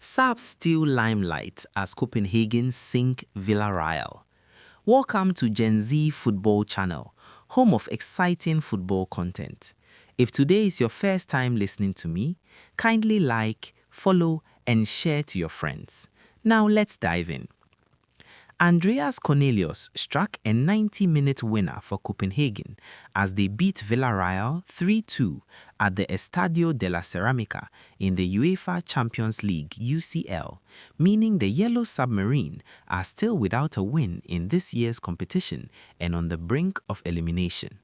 Saab still limelight as Copenhagen sink Villarreal. Welcome to Gen Z Football Channel, home of exciting football content. If today is your first time listening to me, kindly like, follow, and share to your friends. Now let's dive in. Andreas Cornelius struck a 90-minute winner for Copenhagen as they beat Villarreal 3-2 at the Estadio de la Ceramica in the UEFA Champions League (UCL), meaning the Yellow Submarine are still without a win in this year's competition and on the brink of elimination.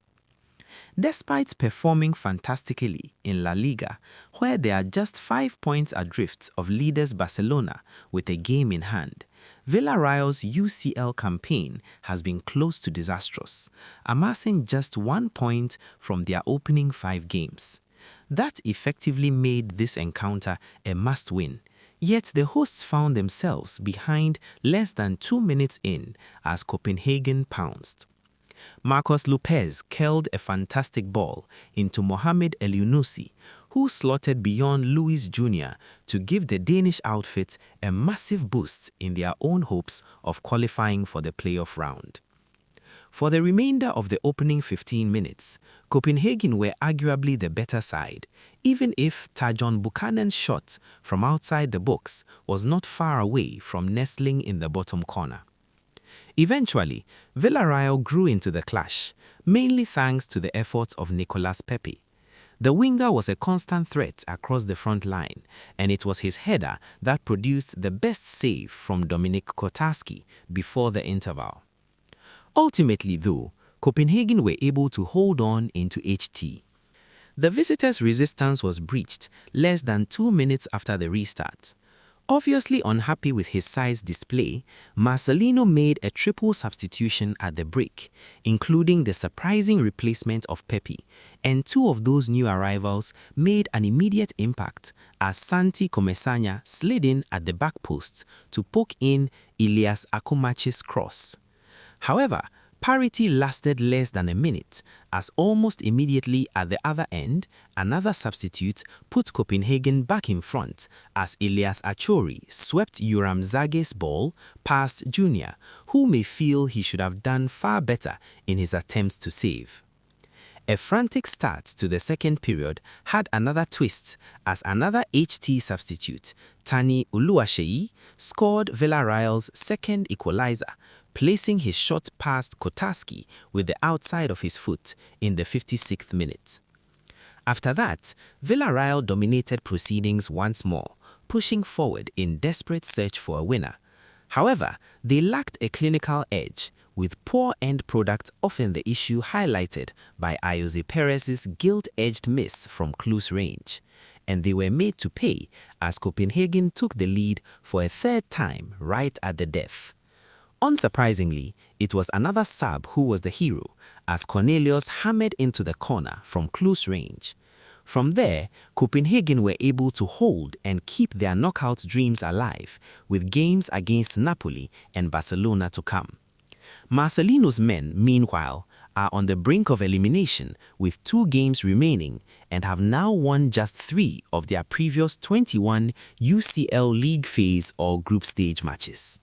Despite performing fantastically in La Liga, where they are just 5 points adrift of leaders Barcelona with a game in hand, Villarreal's UCL campaign has been close to disastrous, amassing just 1 point from their opening 5 games. That effectively made this encounter a must-win, yet the hosts found themselves behind less than 2 minutes in as Copenhagen pounced. Marcos Lopez curled a fantastic ball into Mohamed Elyounoussi, who slotted beyond Luis Jr. to give the Danish outfit a massive boost in their own hopes of qualifying for the playoff round. For the remainder of the opening 15 minutes, Copenhagen were arguably the better side, even if Tajon Buchanan's shot from outside the box was not far away from nestling in the bottom corner. Eventually, Villarreal grew into the clash, mainly thanks to the efforts of Nicolas Pepe. The winger was a constant threat across the front line, and it was his header that produced the best save from Dominik Kotarski before the interval. Ultimately, though, Copenhagen were able to hold on into HT. The visitors' resistance was breached less than 2 minutes after the restart. Obviously unhappy with his side's display, Marcelino made a triple substitution at the break, including the surprising replacement of Pepe, and 2 of those new arrivals made an immediate impact as Santi Comesaña slid in at the back post to poke in Ilias Akumachi's cross. However, parity lasted less than a minute, as almost immediately at the other end, another substitute put Copenhagen back in front as Elias Achori swept Yoram Zage's ball past Junior, who may feel he should have done far better in his attempts to save. A frantic start to the second period had another twist as another HT substitute, Tani Uluwaseyi, scored Villarreal's second equalizer, placing his shot past Kotarski with the outside of his foot in the 56th minute. After that, Villarreal dominated proceedings once more, pushing forward in desperate search for a winner. However, they lacked a clinical edge, with poor end product often the issue highlighted by Ayoze Perez's gilt-edged miss from close range, and they were made to pay as Copenhagen took the lead for a third time right at the death. Unsurprisingly, it was another Saab who was the hero, as Cornelius hammered into the corner from close range. From there, Copenhagen were able to hold and keep their knockout dreams alive, with games against Napoli and Barcelona to come. Marcelino's men, meanwhile, are on the brink of elimination with 2 games remaining and have now won just 3 of their previous 21 UCL League phase or group stage matches.